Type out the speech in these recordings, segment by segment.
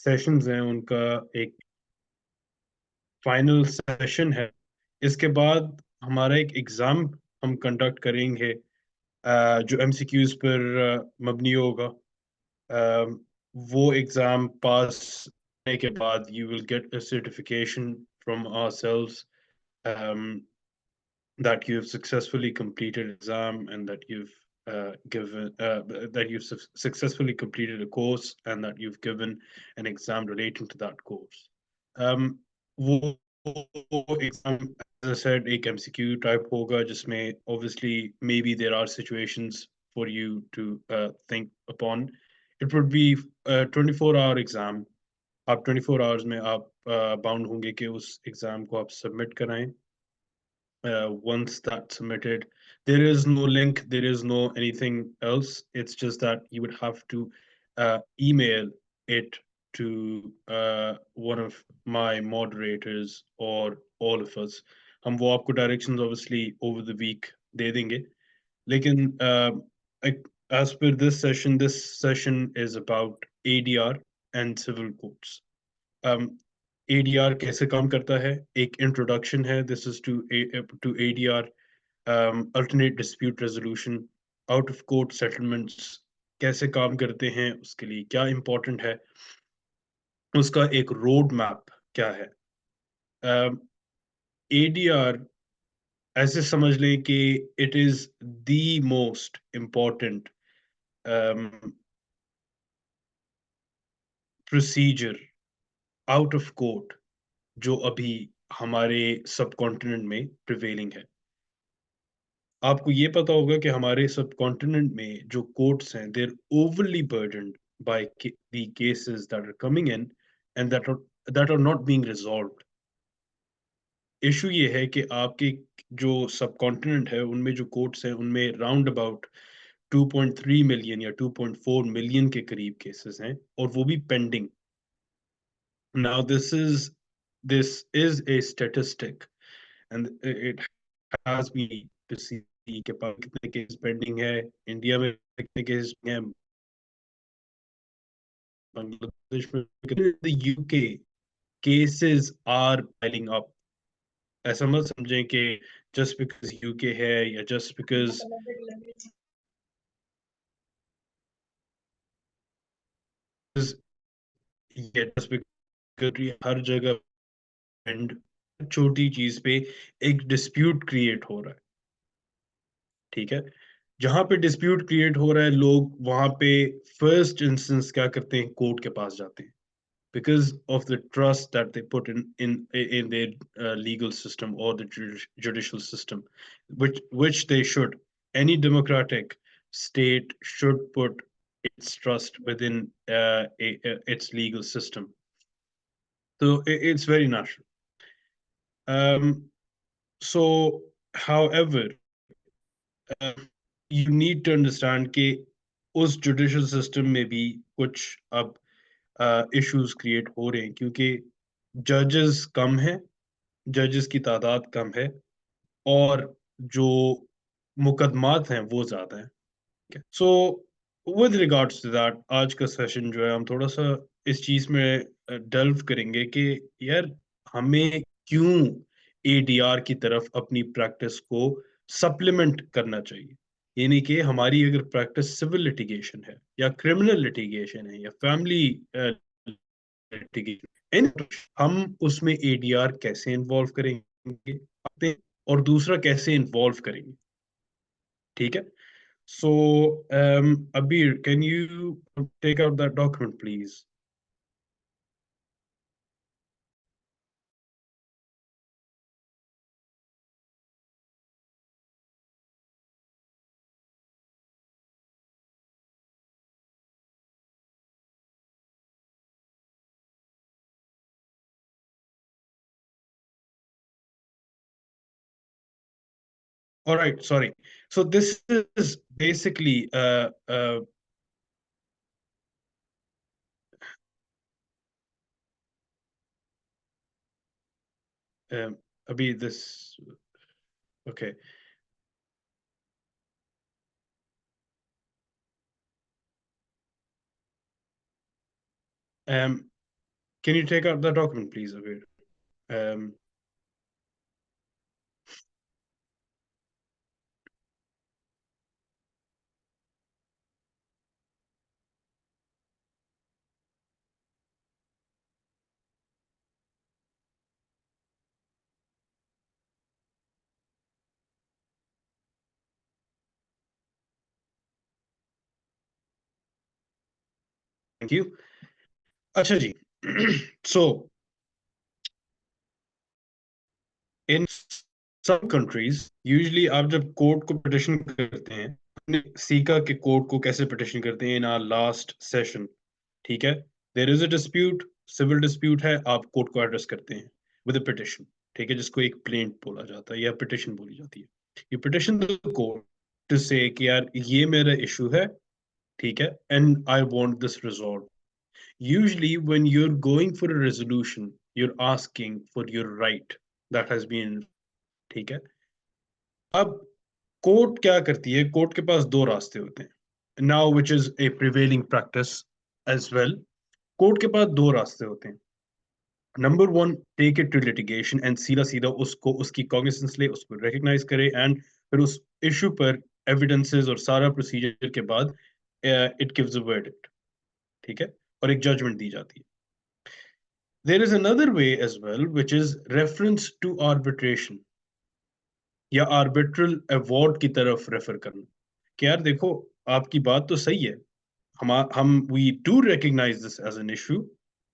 Sessions हैं उनका एक फाइनल सेशन है। इसके बाद हमारा एक एग्ज़ाम हम कंडक्ट करेंगे, जो एमसीक्यूज पर मबनी होगा। अ, वो एग्ज़ाम पास करने के बाद you will get a certification from ourselves that you've successfully completed exam and that you've given that you've successfully completed a course and that you've given an exam relating to that course. वो exam, as I said, एक MCQ type होगा जिसमें obviously maybe there are situations for you to think upon. It would be a 24-hour exam. आप 24 hours में आप bound होंगे कि उस एग्जाम को आप सबमिट कराएं। Once that's submitted, there is no link, there is no anything else. It's just that you would have to email it to one of my moderators or all of us. हम वो आपको directions obviously over the week दे देंगे। लेकिन as per this session is about ADR and civil courts. ADR कैसे काम करता है, एक इंट्रोडक्शन है। This is to ADR, alternate dispute resolution, out of court settlements कैसे काम करते हैं, उसके लिए क्या इंपॉर्टेंट है, उसका एक रोड मैप क्या है। ADR ऐसे समझ लें कि it is the most important procedure out of court जो अभी हमारे सब कॉन्टिनेंट में प्रिवेलिंग है। आपको ये पता होगा कि हमारे सब कॉन्टिनेंट में जो कोर्ट्स हैं, they're overly burdened by the cases that are coming in and that are not being resolved. Issue ये है कि आपके जो सब कॉन्टिनेंट है उनमें जो कोर्ट्स हैं उनमें राउंड अबाउट 2.3 मिलियन या 2.4 मिलियन के करीब केसेस हैं और वो भी pending. Now this is a statistic and it has been to see के पास कितने केस पेंडिंग है, इंडिया में कितने केस हैं, बांग्लादेश में कितने, UK cases are piling up. ऐसा मत समझें कि जस्ट बिकॉज यूके है या जस्ट बिकॉज या जस्ट बिकॉज हर जगह एंड छोटी चीज पे एक डिस्प्यूट क्रिएट हो रहा है। ठीक है, जहां पे डिस्प्यूट क्रिएट हो रहा है लोग वहां पे फर्स्ट इंस्टेंस क्या करते हैं, कोर्ट के पास जाते हैं because of the trust that they put in their legal system or the judicial system, which they should. Any democratic state should put its trust within its legal system. So it's very natural. So, however, uh, you need to understand कि उस judicial system में भी कुछ अब issues create हो रहे हैं क्योंकि जजेस कम है, जजेस की तादाद कम है और जो मुकदमात हैं वो ज्यादा है। So with regards to that आज का सेशन जो है हम थोड़ा सा इस चीज में डेल्व करेंगे कि यार हमें क्यों एडीआर की तरफ अपनी प्रैक्टिस को सप्लीमेंट करना चाहिए। यानी कि हमारी अगर प्रैक्टिस सिविल लिटिगेशन है या क्रिमिनल लिटिगेशन है या फैमिली लिटिगेशन, हम उसमें एडीआर कैसे इन्वॉल्व करेंगे और दूसरा कैसे इन्वॉल्व करेंगे। ठीक है, so Abir, can you take out that document please. All right, sorry. So this is basically अभी this, okay. Can you take out the document, please, Abir? Thank you. अच्छा जी. So in some countries, usually आप जब court को petition करते हैं, हमने सीखा कि कोर्ट को कैसे पिटिशन करते हैं in our last session. ठीक है? There is a dispute, civil dispute है, आप कोर्ट को एड्रेस करते हैं with a petition. ठीक है? जिसको एक प्लेंट बोला जाता है या पिटिशन बोली जाती है. You petition the court to say कि यार ये मेरा इशू है, ठीक है? And I want this resolved. Usually, when you're going for a resolution, you're asking for your right that has been, ठीक है? अब कोर्ट क्या करती है? कोर्ट के पास दो रास्ते होते हैं. Now, which is a prevailing practice as well. Court के पास दो रास्ते होते हैं. Number one, take it to litigation and सीधा सीधा उसको उसकी कॉग्निजेंस ले, उसको रिकग्नाइज करे एंड फिर उस इशू पर एविडेंसेस और सारा प्रोसीजर के बाद इट गिव्स अ वर्डिक्ट. ठीक है? और एक जजमेंट दी जाती है. There is another way as well, which is reference to arbitration या arbitral award की तरफ रेफर करना कि यार देखो, आपकी बात तो सही है, हम we do recognize this as an issue.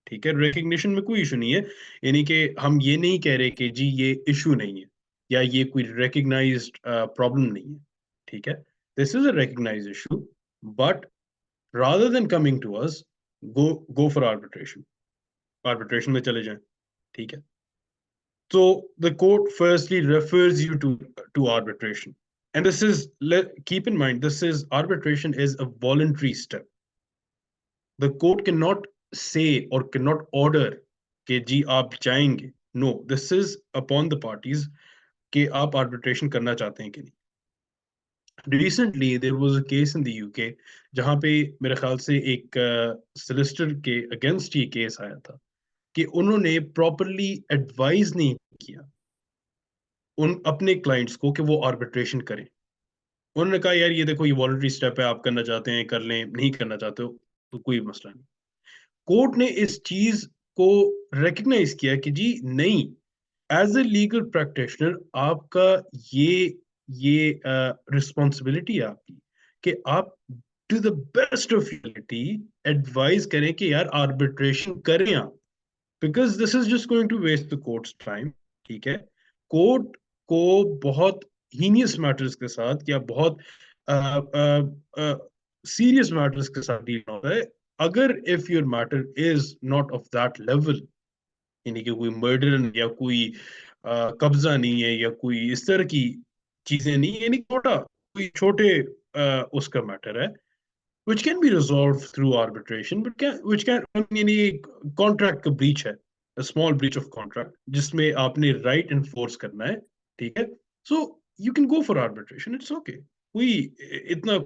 ठीक है? रिकग्निशन में कोई इशू नहीं है, यानी कि हम ये नहीं कह रहे कि जी ये इशू नहीं है या ये कोई रिकग्नाइज्ड प्रॉब्लम नहीं है. ठीक है? This is a recognised issue, but rather than coming to us, go for arbitration. आर्बिट्रेशन में चले जाएं. ठीक है? So the court firstly refers you to arbitration. And this is, keep in mind, this is arbitration is a voluntary step. The court cannot say or cannot order कि जी आप जाएंगे. No, this is upon the parties कि आप arbitration करना चाहते हैं कि नहीं. Recently, there was a case in the UK जहाँ पे मेरे ख्याल से एक solicitor के against ये case आया था कि उन्होंने properly advise नहीं किया उन अपने क्लाइंट्स को कि वो आर्बिट्रेशन करें. उन्होंने कहा यार ये देखो, ये वॉलंटरी स्टेप है, आप करना चाहते हैं कर लें, नहीं करना चाहते हो तो कोई मसला नहीं. कोर्ट ने इस चीज को रिकग्नाइज किया कि जी नहीं, एज ए लीगल प्रैक्टिशनर आपका ये रिस्पॉन्सिबिलिटी है आपकी कि आप to the best of utility advise करें कि यार आर्बिट्रेशन करें आप, because this is just going to waste the court's time. ठीक है? कोर्ट को बहुत हीनियस मैटर्स के साथ या बहुत सीरियस मैटर्स के साथ डील होता है. अगर if your matter is not of that level, यानी कि कोई मर्डर या कोई कब्जा नहीं है या कोई इस तरह की चीजें नहीं है, यानी छोटा कोई छोटे उसका मैटर है which can be resolved through arbitration, but which can, I mean, ये contract का breach है, a small breach of contract, जिसमें आपने right enforce करना है. ठीक है? So you can go for arbitration, it's okay. कोई इतना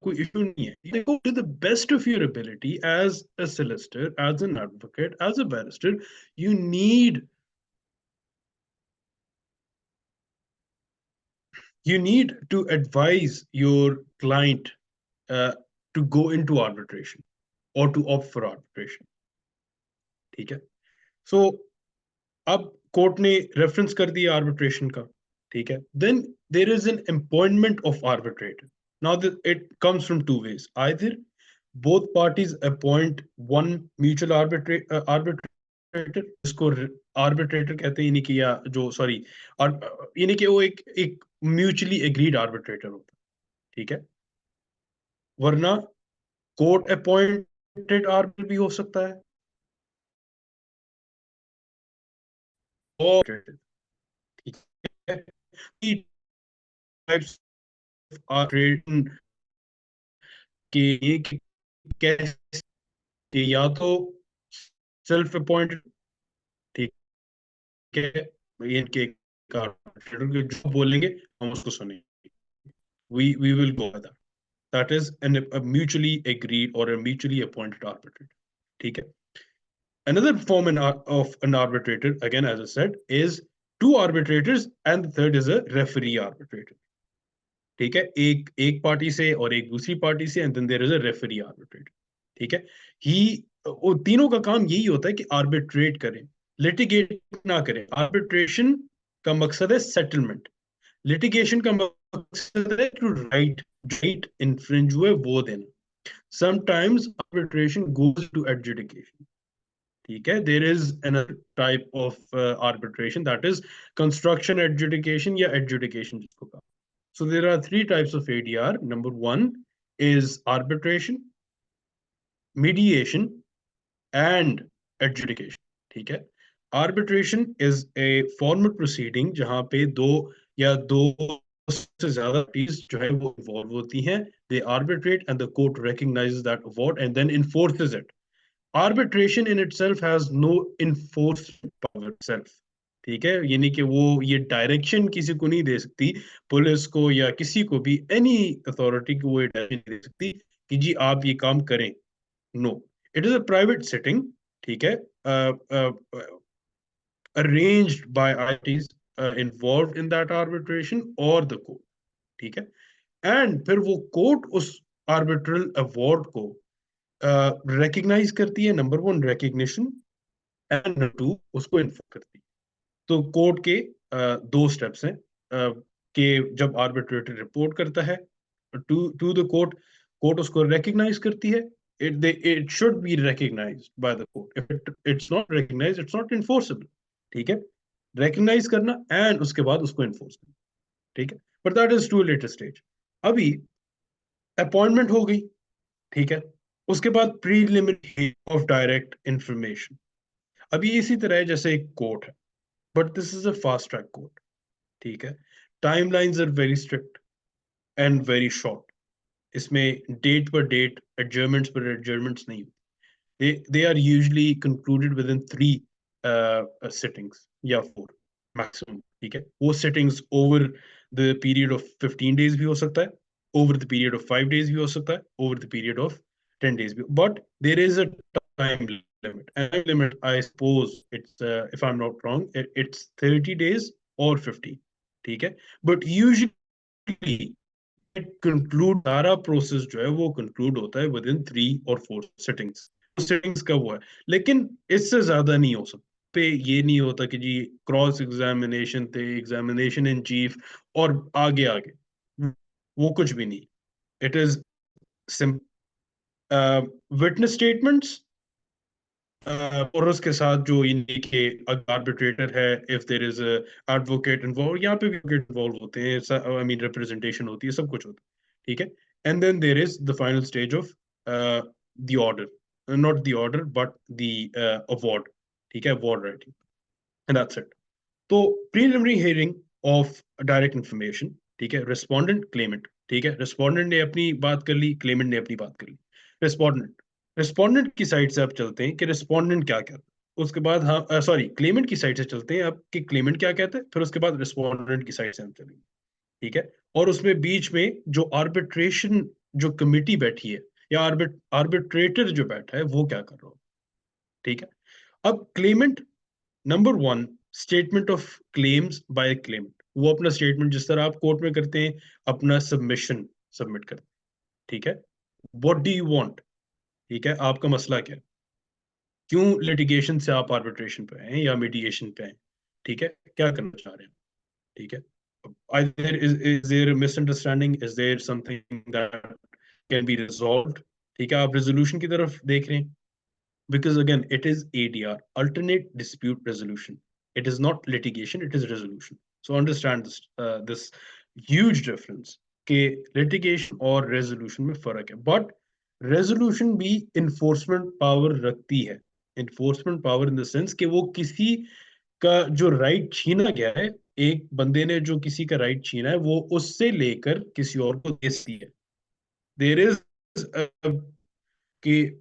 कोई issue नहीं है. You go to the best of your ability as a solicitor, as an advocate, as a barrister. You need to advise your client uh, to go into arbitration or to opt for arbitration. ठीक है? सो अब court ने reference कर दिया arbitration का. ठीक है? Then there is an appointment of arbitrator. Now it comes from two ways. Either both parties appoint one mutual arbitrator, इसको आर्बिट्रेटर कहते हैं, यानी कि या जो सॉरी यानी कि वो एक म्यूचुअली एग्रीड आर्बिट्रेटर होता है. ठीक है? वरना कोर्ट अपॉइंटेड आर्बिट्रेटर भी हो सकता है और ठीक है, types of arbitration के एक कैसे, या तो सेल्फ अपॉइंटेड. ठीक है? इनके आर्बिट्रेटर के जो बोलेंगे हम उसको सुनेंगे. we will go with that. That is a mutually agreed or a mutually appointed arbitrator. ठीक है? Another form of an arbitrator, again, as I said, is two arbitrators, and the third is a referee arbitrator. ठीक है, एक party से और एक दूसरी party से, and then there is a referee arbitrator. ठीक है, ही वो तीनों का काम यही होता है कि आर्बिट्रेट करें, लिटिगेट ना करें. आर्बिट्रेशन का मकसद है सेटलमेंट, लिटिगेशन का मकसद है टू राइट इन्फ्रिंज हुए वो देना. Sometimes arbitration goes to adjudication. ठीक है, there is another type of arbitration, that is construction adjudication या एडजुडिकेशन जिसको कहा. So there are three types of ADR. Number one is arbitration, mediation, and adjudication. ठीक है, arbitration is a formal proceeding जहां पे दो से ज्यादा parties जो है वो involve होती हैं. They arbitrate and the court recognizes that award and then enforces it. Arbitration in itself has no enforcement power itself. ठीक है, यानी कि वो ये डायरेक्शन किसी को नहीं दे सकती, पुलिस को या किसी को भी, एनी अथॉरिटी को वो ये डायरेक्शन नहीं दे सकती कि जी आप ये काम करें. No, it is a private sitting. ठीक है, arranged by ITs involved in that arbitration or the court. ठीक है, एंड फिर वो कोर्ट उस आर्बिट्रल अवार्ड को रिकग्नाइज करती है. Number one, recognition, and number two, उसको इन्फोर्स करती है. तो कोर्ट के दो स्टेप्स हैं कि जब आर्बिट्रेटर रिपोर्ट करता है to to the court, court उसको रिकग्नाइज करती है. It should be recognised by the court. If it's not recognised, it's not enforceable. ठीक है, रिकग्नाइज करना एंड उसके बाद उसको इन्फोर्स करना. ठीक है, but that is to later stage. अभी अपॉइंटमेंट हो गई. ठीक है, उसके बाद प्रीलिमिनरी ऑफ डायरेक्ट इंफॉर्मेशन. अब ये इसी तरह है जैसे एक कोर्ट है, but this is a fast track court. ठीक है, timelines are very strict and very short. इसमें डेट पर डेट, एडजर्मेंट्स पर एडजर्मेंट्स नहीं. they are usually concluded within 3 sittings या 4 maximum. ठीक है, वो sittings over the period of 15 days भी हो सकता है, over the period of 5 days भी हो सकता है, over the period of 10 days भी. But there is a time limit. And time limit, I suppose it's if I'm not wrong, it's 30 days or 50. ठीक है, but usually कंक्लूड, सारा process जो है वो कंक्लूड होता है विद इन 3 और 4 सिटिंग्स. सिटिंग्स का वो है, लेकिन इससे ज्यादा नहीं हो सकता. पे ये नहीं होता कि जी क्रॉस एग्जामिनेशन थे, एग्जामिनेशन इन चीफ और आगे आगे, वो कुछ भी नहीं. इट इज विटनेस स्टेटमेंट्स और उसके साथ जो इनके के आर्बिट्रेटर है, if there is advocate involve, यहाँ पे भी एडवोकेट इन्वॉल्व होते हैं, आई मीन रिप्रेजेंटेशन होती है, सब कुछ होता है. ठीक है, and then there is the final stage of the order, not the order but the award. ठीक है, award writing, and that's it. तो preliminary hearing of direct information. ठीक है, रिस्पोंडेंट, क्लेमेंट. ठीक है, रिस्पोंडेंट ने अपनी बात कर ली, क्लेमेंट ने अपनी बात कर ली. रिस्पोंडेंट, रिस्पोंडेंट की साइड से आप चलते हैं कि रिस्पोंडेंट क्या कहता है. उसके बाद हाँ, सॉरी, क्लेमेंट की साइड से चलते हैं आप कि क्लेमेंट क्या कहता है, फिर उसके बाद रिस्पोंडेंट की साइड से हम चलेंगे. ठीक है, और उसमें बीच में जो आर्बिट्रेशन जो कमिटी बैठी है या आर्बिट्रेटर जो बैठा है वो क्या कर रहा हो. ठीक है, अब claimant, number one, statement of claims by claimant. वो अपना स्टेटमेंट जिस तरह आप कोर्ट में करते हैं, अपना सबमिशन सबमिट करते हैं. ठीक है, व्हाट डू यू वांट. ठीक है, आपका मसला क्या है, क्यों लिटिगेशन से आप आर्बिट्रेशन पे हैं या मीडिएशन पे हैं. ठीक है, क्या करना चाह रहे हैं. ठीक है, either is there a misunderstanding, is there something that can be resolved. ठीक है, आप रेजोल्यूशन की तरफ देख रहे हैं, because again it is ADR, alternate dispute resolution. It is not litigation, it is resolution. So understand this huge difference कि litigation और resolution में फर्क है. But resolution भी enforcement power रखती है. Enforcement power in the sense कि वो किसी का जो राइट छीना गया है, एक बंदे ने जो किसी का राइट छीना है, वो उससे लेकर किसी और को दे सकती है. देयर इज कि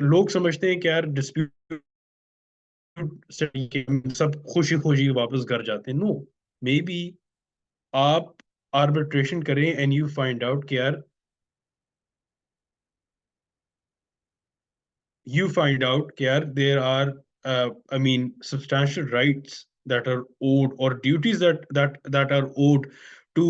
लोग समझते हैं कि यार डिस्प्यूट सब खुशी खुशी वापस घर जाते हैं. नो, मे बी आप आर्बिट्रेशन करें एंड यू फाइंड आउट कि यार you find out that there are substantial rights that are owed or duties that are owed to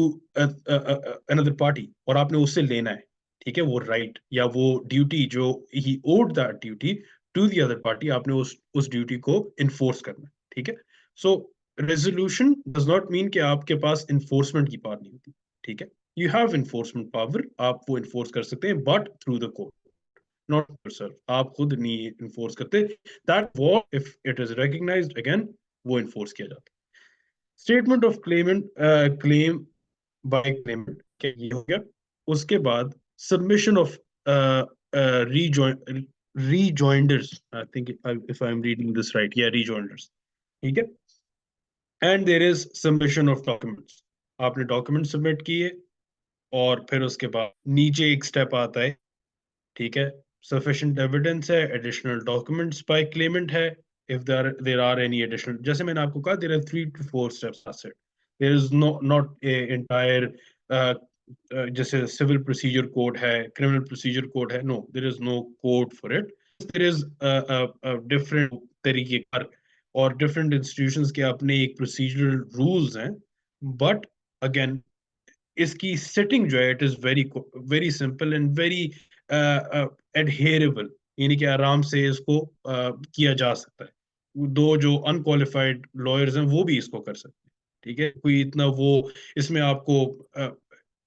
another party, और आपने उससे लेना है, ठीक है, वो राइट या वो ड्यूटी जो ही owed that duty to the other party, आपने उस ड्यूटी को इन्फोर्स करना है, ठीक है। सो रेजोल्यूशन डज नॉट मीन कि आपके पास इन्फोर्समेंट की पावर नहीं होती, ठीक है। यू हैव इन्फोर्समेंट पावर, आप वो इन्फोर्स कर सकते हैं but through the court, not yourself. आप खुद नहीं इन्फोर्स करते। That war, if it is recognized again, वो इन्फोर्स किया जाता है। Statement of claim bye Clement, क्या ये हो गया? उसके बाद submission of rejoinders, I think if I'm reading this right, yeah, rejoinders, ठीक है। And there is submission of documents, आपने डॉक्यूमेंट सबमिट किए और फिर उसके बाद नीचे एक स्टेप आता है, ठीक है, sufficient evidence है, additional documents by claimant है, if there are any additional, जैसे मैंने आपको कहा, there are 3 to 4 steps, that's it. There is not a entire जैसे civil procedure code है, criminal procedure code है, no, there is no code for it. There is a different तरीके car और different institutions के अपने एक procedural rules हैं, but again इसकी सेटिंग जो है, it is very simple and very adherable, यानी कि आराम से इसको किया जा सकता है। दो जो अनक्वालिफाइड लॉयर्स हैं वो भी इसको कर सकते हैं, ठीक है। कोई इतना वो इसमें आपको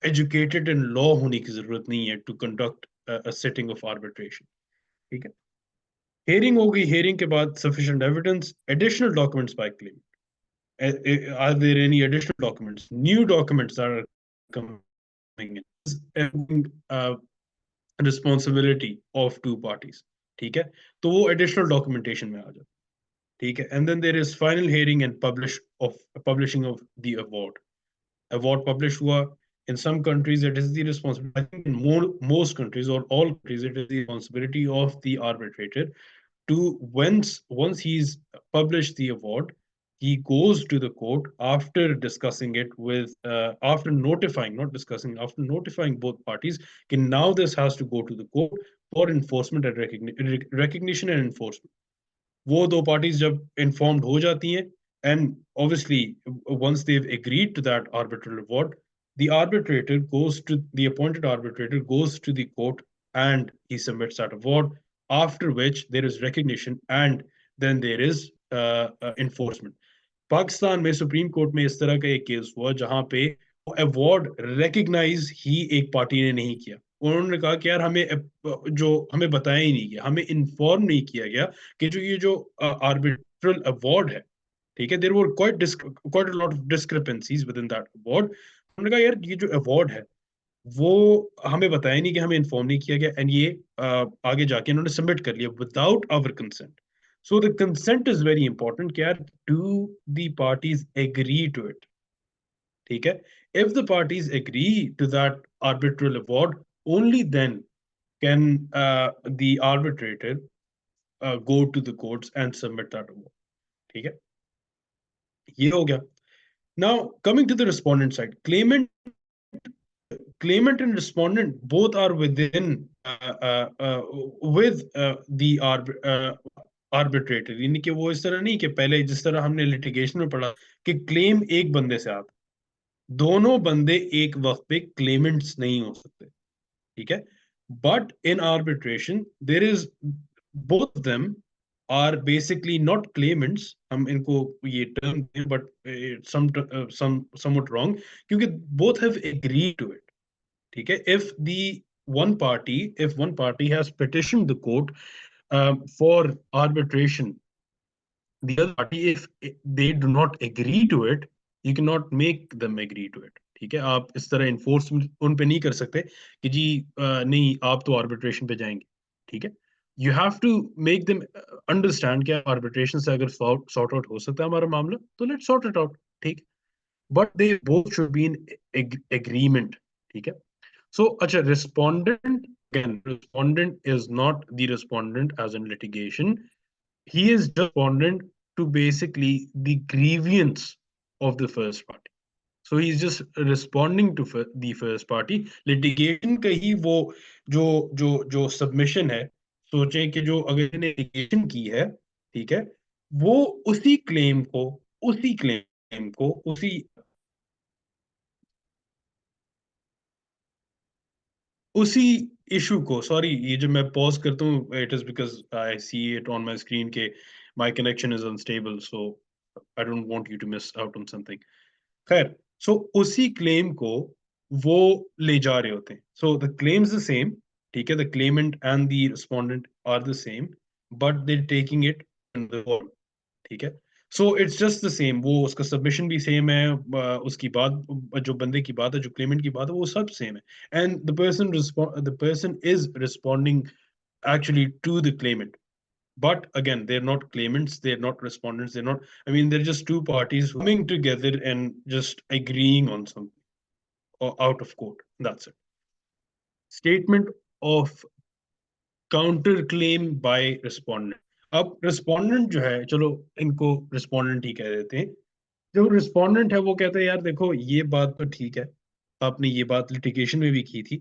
एजुकेटेड इन लॉ होने की जरूरत नहीं है to conduct a sitting of arbitration, ठीक है। हेयरिंग हो गई, हेयरिंग के बाद sufficient evidence, additional documents by claim, are there any additional documents, new documents that are coming in, responsibility of 2 parties, ठीक है, तो वो additional documentation में आ जाता, ठीक है। And then there is final hearing and publishing of the award published हुआ। In some countries it is the responsibility, I think in most countries or all countries it is the responsibility of the arbitrator to, once he's published the award, he goes to the court after discussing it with after notifying, not discussing, after notifying both parties, कि now this has to go to the court for enforcement and recognition and enforcement। वो दो parties जब informed हो जाती हैं, and obviously once they've agreed to that arbitral award, the appointed arbitrator goes to the court and he submits that award, after which there is recognition and then there is enforcement। Pakistan में supreme court में इस तरह का एक case हुआ जहां पे award recognise ही एक पार्टी ने नहीं किया। उन्होंने कहा कि यार हमें बताया ही नहीं गया, हमें इन्फॉर्म नहीं किया गया कि ये जो आर्बिट्रल अवार्ड है, ठीक है, there were quite a lot of discrepancies within that award. उन्होंने कहा यार ये जो अवार्ड है वो हमें बताया नहीं, कि हमें इन्फॉर्म नहीं किया गया, एंड ये आगे जाके इन्होंने सबमिट कर लिया without our consent. So the consent is very important, क्या do the parties agree to it, ठीक है। If the parties agree to that arbitral award, only then can the arbitrator go to the courts and submit that award, ठीक है। ये हो गया। Now coming to the respondent side, claimant and respondent both are within with the arbitrator, यानी कि वो इस तरह नहीं कि पहले जिस तरह हमने लिटिगेशन में पढ़ा कि क्लेम एक बंदे से आता, दोनों बंदे एक वक्त पे क्लेमेंट्स नहीं हो सकते, ठीक है। But in arbitration there is both of them are basically not claimants, हम इनको ये term but somewhat wrong, क्योंकि both have agreed to it, ठीक है। If one party has petitioned the court for arbitration, the other party, if they do not agree to it, you cannot make them agree to it, ठीक है। आप इस तरह enforce उन पे नहीं कर सकते कि जी नहीं आप तो आर्बिट्रेशन पे जाएंगे, ठीक है। You have to make them understand कि आर्बिट्रेशन से अगर सॉर्ट आउट हो सकता है हमारा मामला, तो लेट्स सॉर्ट इट आउट, ठीक। But they both should be in agreement, ठीक है। So, अच्छा, respondent, again, respondent is not the respondent as in litigation. He is respondent to basically the grievance of the first party. So he's just responding to the first party. Litigation का ही वो जो जो जो submission है, सोचे कि जो अगर ने एलिगेशन की है, ठीक है, वो उसी क्लेम को उसी क्लेम को उसी उसी इशू को, सॉरी ये जो मैं पॉज करता हूँ, it is because I see it on my screen के my connection is unstable, so I don't want you to miss out on something. खैर, सो उसी क्लेम को वो ले जा रहे होते हैं। So the claims the same, ठीक है, the claimant and the respondent are the same, but they taking it in the world, ठीक है। So it's just the same, वो उसका सबमिशन भी सेम है, उसकी बात, जो बंदे की बात है, जो क्लेमेंट की बात है, वो सब सेम है, and the person is responding actually to the claimant. But again, they're not claimants, they're not respondents, they're not, I mean, they're just two parties coming together and just agreeing on something or out of court. That's it. Statement of counter claim bye respondent. अब respondent जो है, चलो इनको respondent ही कह देते हैं। जो respondent है वो कहता है, यार देखो ये बात तो ठीक है, आपने ये बात लिटिगेशन में भी की थी,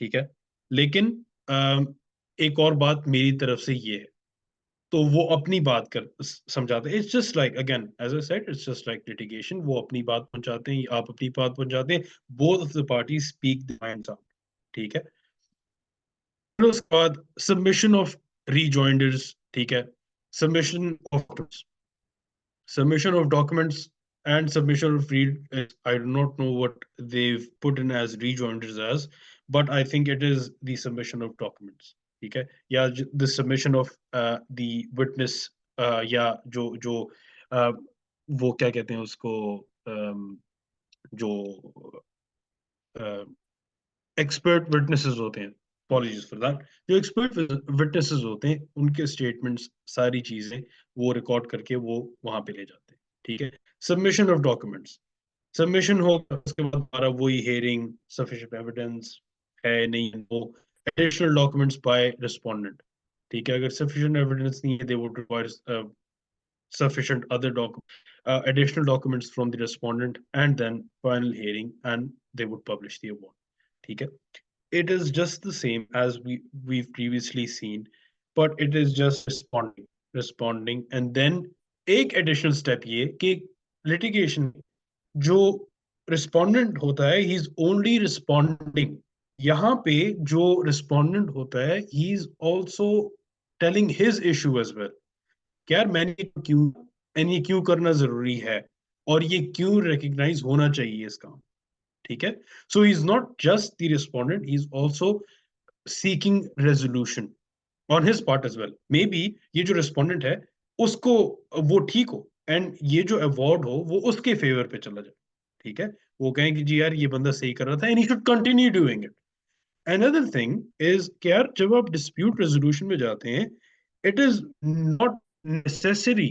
ठीक है, लेकिन एक और बात मेरी तरफ से ये है। तो वो अपनी बात कर समझाते हैं। It's just like, again as I said, it's just like litigation. वो अपनी बात पहुंचाते हैं, आप अपनी बात पहुंचाते हैं, both of the party speak the minds out, ठीक है। फिर उसके बाद सबमिशन ऑफ रीजॉइंडर्स, ठीक है, submission of submission of documents and submission of read. I do not know what they've put in as rejoinders as, but I think it is the submission of documents, ठीक है, या the submission of the witness, या जो uh, वो क्या कहते हैं उसको, जो एक्सपर्ट विटनेसेस होते हैं, apologies for that, जो एक्सपर्ट विटनेसेस होते हैं, उनके स्टेटमेंट्स, सारी चीजें वो रिकॉर्ड करके वो वहां पे ले जाते हैं, ठीक है। सबमिशन ऑफ डॉक्यूमेंट्स, सबमिशन होगा, उसके बाद हमारा वही हियरिंग, सफिशिएंट एविडेंस है नहीं, वो एडिशनल डॉक्यूमेंट्स बाय रिस्पोंडेंट, ठीक है। अगर सफिशिएंट एविडेंस नहीं है, they would require sufficient other additional documents from the respondent, and then final hearing, and they would publish the award, ठीक है। It is just the same as we've previously seen, but it is just responding, and then एक additional step ये कि litigation जो respondent होता है, he is only responding। यहाँ पे जो respondent होता है, he is also telling his issue as well, कि यार मैंने क्यों, एंड ये क्यों करना जरूरी है, और ये क्यों रिकग्नाइज होना चाहिए इस काम, ठीक है। So he is not just the respondent, he is also seeking resolution on his part as well. Maybe ये जो रिस्पोंडेंट है उसको वो ठीक हो, एंड ये जो अवार्ड हो वो उसके फेवर पे चला जाए, ठीक है। वो कहें कि जी यार ये बंदा सही कर रहा था, and he should continue doing it. Another thing is कि यार जब आप डिस्प्यूट रेजोल्यूशन में जाते हैं, it is not necessary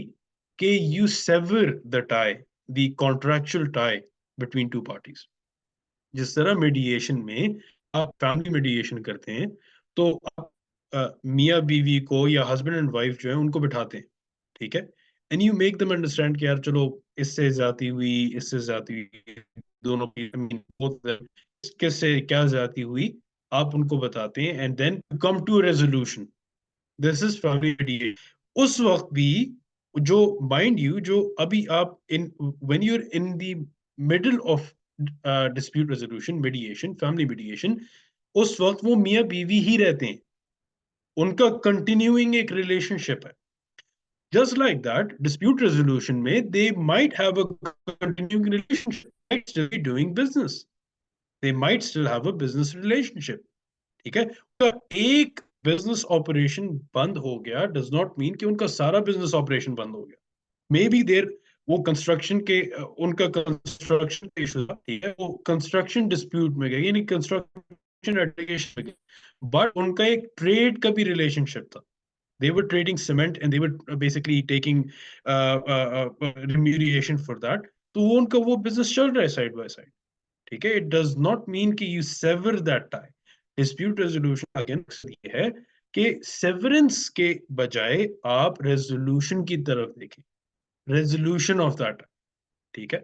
कि you sever the tie, the contractual tie between two parties। जिस तरह मीडिएशन में आप फैमिली मीडिएशन करते हैं, तो आप मियाँ बीवी को या हस्बैंड एंड वाइफ जो है उनको बिठाते हैं, ठीक है, and you make them understand कि यार चलो इससे ज्यादती हुई, इससे ज्यादती हुई, दोनों की, I mean, both of them, किससे क्या ज्यादती हुई, आप उनको बताते हैं, and then come to resolution. This is family mediation. उस वक्त भी जो, माइंड यू, जो अभी आप in, when you are in the middle of dispute resolution, mediation, family mediation, उस वक्त वो मियाँ बीवी ही रहते हैं, उनका कंटिन्यूइंग एक रिलेशनशिप है। Just like that dispute resolution में they might have a continuing relationship, might still be doing business, they might still have a business relationship, ठीक है। तो एक बिजनेस ऑपरेशन बंद हो गया डज नॉट मीन कि उनका सारा बिजनेस ऑपरेशन बंद हो गया। मे बी देर, वो कंस्ट्रक्शन के, उनका कंस्ट्रक्शन इशू था, ठीक है, वो कंस्ट्रक्शन डिस्प्यूट में गए, यानी कंस्ट्रक्शन एप्लीकेशन में गए, बट उनका एक ट्रेड का भी रिलेशनशिप था। they were trading cement and they were basically taking remuneration for that। तो वो उनका वो बिजनेस चल रहा है साइड बाय साइड, ठीक है। इट डज नॉट मीन कि you sever that tie. Dispute resolution again ये है कि सेवरेंस के बजाय आप रेजोल्यूशन की तरफ देखें, रेजोल्यूशन ऑफ दैट, ठीक है।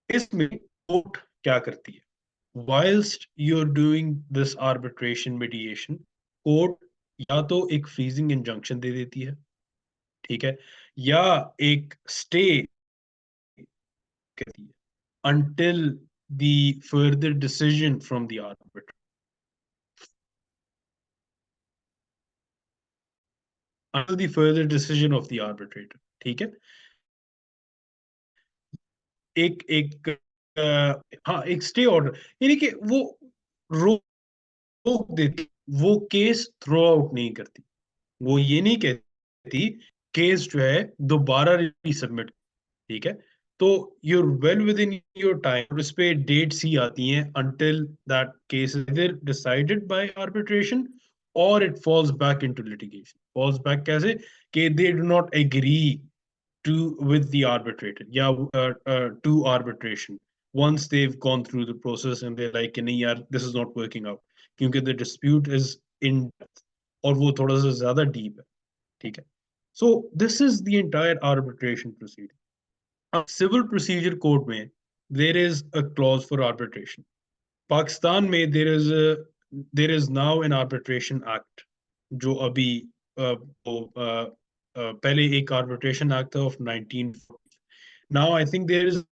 इसमें कोर्ट क्या करती है, whilst you're doing this arbitration mediation, court या तो एक फ्रीजिंग इंजंक्शन दे देती है, ठीक है, या एक स्टे कहती है until the further decision from the arbitrator. Until the further decision of the arbitrator, ठीक है. एक एक हाँ, एक स्टे ऑर्डर, यानी कि वो रोक देती, वो केस थ्रो आउट नहीं करती, वो ये नहीं कहती केस जो है दोबारा रीसबमिट, ठीक है. तो you're well within your time, उस पे डेट्स ही आती हैं until that case is either decided by arbitration or it falls back into litigation. Falls back कैसे कि they do not agree to with the arbitrator, yeah, to arbitration once they've gone through the process and they're like नहीं यार this is not working out क्योंकि the dispute is in depth और वो थोड़ा सा ज्यादा deep है, ठीक है. So this is the entire arbitration proceeding. Civil procedure code में there is a clause for arbitration. Pakistan में there is now an arbitration act जो अभी पहले एक arbitration act of 1940. Now I think there is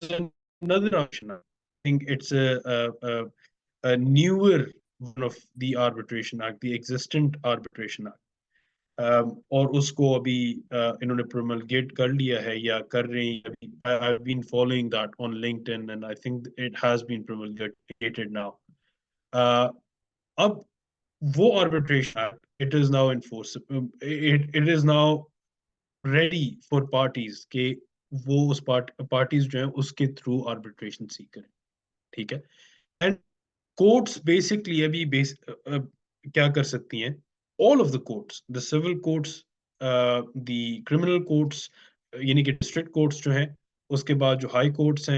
another option. I think it's a newer one of the arbitration act, the existent arbitration act. और उसको अभी इन्होंने promulgate कर लिया है या कर रहे हैं अभी. I've been following that on LinkedIn and I think it has been promulgated now. अब वो arbitration act, it is now enforceable. It is now ready for parties कि वो उस parties जो हैं उसके through arbitration seek करें, ठीक है. And courts basically अभी क्या कर सकती हैं? All of the courts, the civil courts, the criminal courts, यानी कि district courts जो हैं, उसके बाद जो high courts हैं